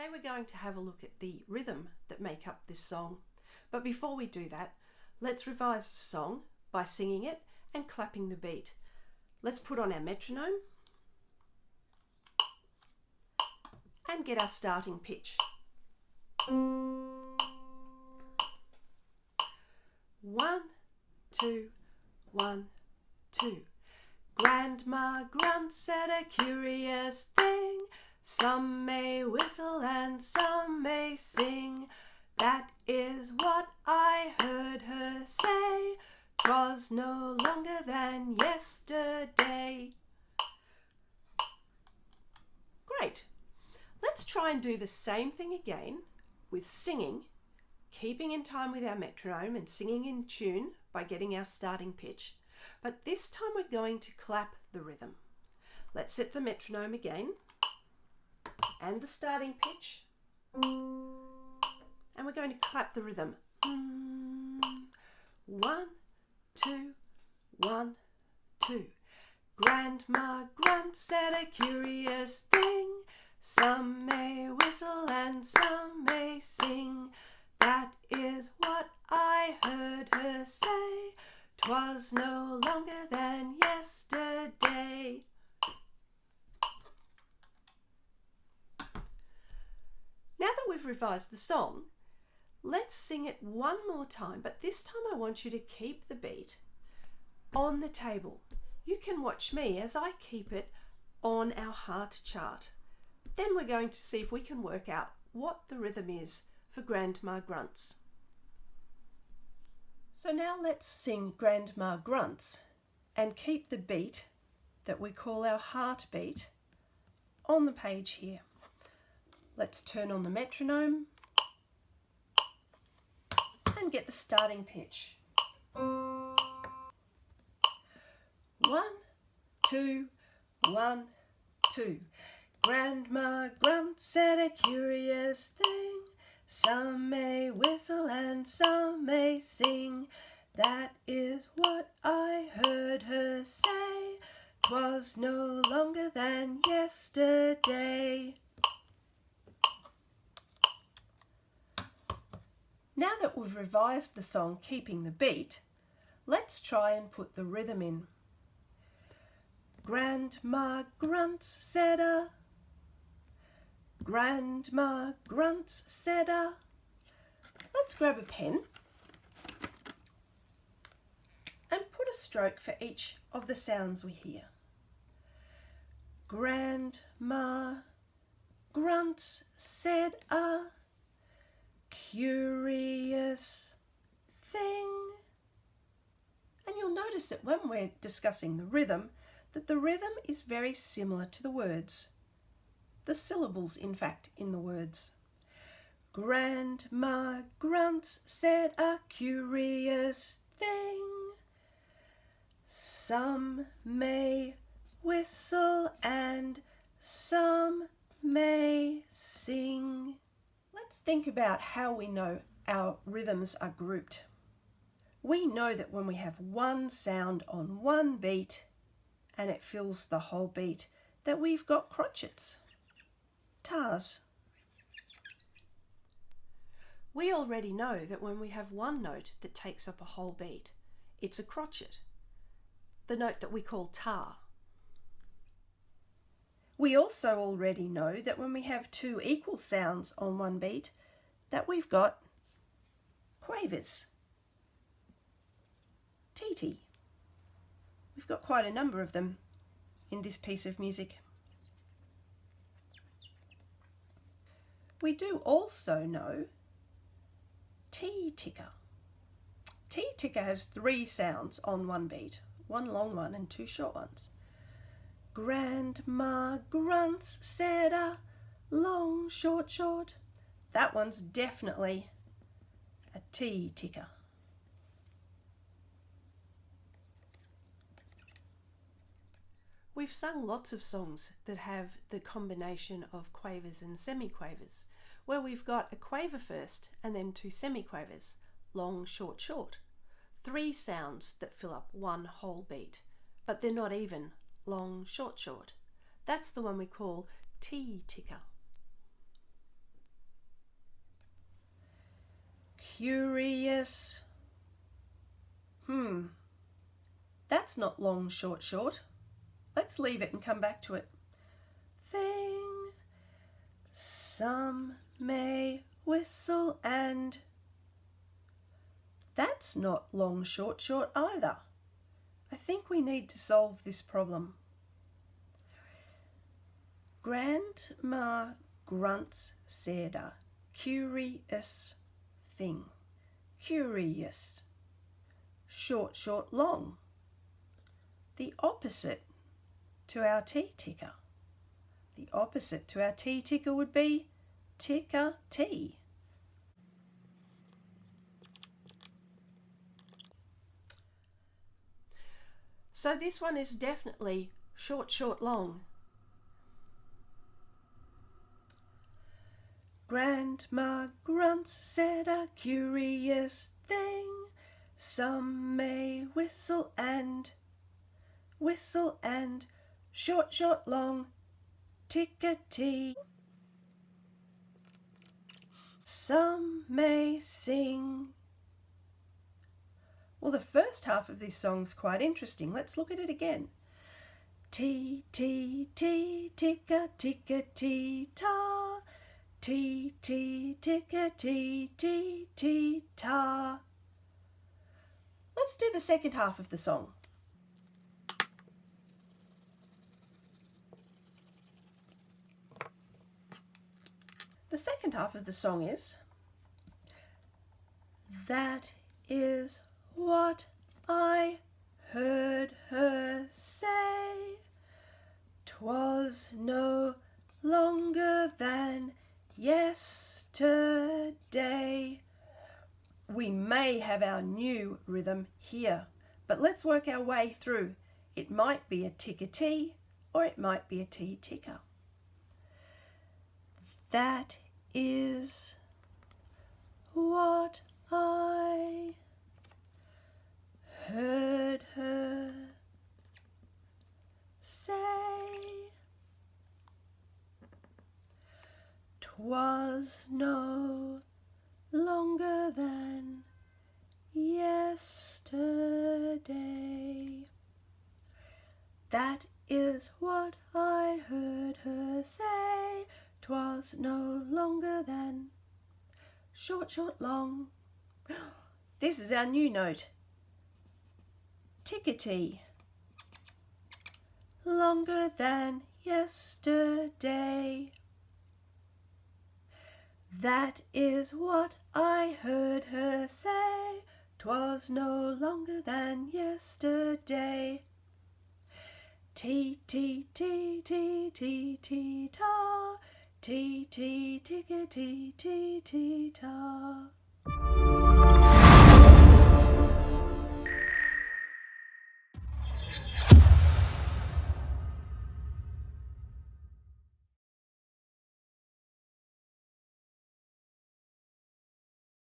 Today we're going to have a look at the rhythm that make up this song. But before we do that, let's revise the song by singing it and clapping the beat. Let's put on our metronome and get our starting pitch. 1, 2, 1, 2. Grandma Grunts said a curious thing. Some may whistle and some may sing. That is what I heard her say. 'Twas no longer than yesterday. Great. Let's try and do the same thing again with singing, keeping in time with our metronome and singing in tune by getting our starting pitch. But this time we're going to clap the rhythm. Let's set the metronome again and the starting pitch, and we're going to clap the rhythm. 1, 2, 1, 2. Grandma Grunts said a curious thing. Some may whistle and some may sing. That is what I heard her say. 'Twas no longer than yesterday. Now that we've revised the song, let's sing it one more time, but this time I want you to keep the beat on the table. You can watch me as I keep it on our heart chart. Then we're going to see if we can work out what the rhythm is for Grandma Grunts. So now let's sing Grandma Grunts and keep the beat that we call our heartbeat on the page here. Let's turn on the metronome and get the starting pitch. 1, 2, 1, 2. Grandma Grunts said a curious thing. Some may whistle and some may sing. That is what I heard her say. 'Twas no longer than yesterday. Now that we've revised the song keeping the beat, let's try and put the rhythm in. Grandma Grunts said a. Grandma Grunts said a. Let's grab a pen and put a stroke for each of the sounds we hear. Grandma Grunts said a curious thing. And you'll notice that when we're discussing the rhythm, that the rhythm is very similar to the words. The syllables, in fact, in the words. Grandma Grunts said a curious thing. Some may whistle and some may sing. Let's think about how we know our rhythms are grouped. We know that when we have one sound on one beat and it fills the whole beat, that we've got crotchets, tars. We already know that when we have one note that takes up a whole beat, it's a crotchet, the note that we call tar. We also already know that when we have two equal sounds on one beat, that we've got quavers, titi. We've got quite a number of them in this piece of music. We do also know T-ticker. T-ticker has 3 sounds on one beat, one long one and 2 short ones. Grandma Grunts said a long, short, short. That one's definitely a T-ticker. We've sung lots of songs that have the combination of quavers and semiquavers, where we've got a quaver first and then 2 semiquavers, long, short, short. 3 sounds that fill up one whole beat, but they're not even long, short, short. That's the one we call T-ticker. curious. That's not long, short, short. Let's leave it and come back to it. Thing. Some may whistle and. That's not long, short, short either. I think we need to solve this problem. Grandma Grunts said a curious thing. Curious. Short, short, long. The opposite to our tea ticker. The opposite to our tea ticker would be ticker tea. So this one is definitely short, short, long. Grandma Grunts said a curious thing. Some may whistle and short, short, long, tick-a-tee. Some may sing. Well, the first half of this song's quite interesting. Let's look at it again. Tee, tee, tee, tick-a-tick-a-tee, ta. Tee, tee, tick-a-tee, tee, tee, ta. Let's do the second half of the song. The second half of the song is, that is what I heard her say. 'Twas no longer than yesterday. We may have our new rhythm here, but let's work our way through. It might be a tick-a-tee or it might be a tea ticker. That is what I heard her say. 'Twas no longer than yesterday. That is what I heard her say. 'Twas no longer than short, short, long. This is our new note. Tick-a-tee. Longer than yesterday. That is what I heard her say. 'Twas no longer than yesterday. Tee, tee, tee, tee, tee, tee, ta. Tee, tee, tick-a-tee, tee, tee, ta.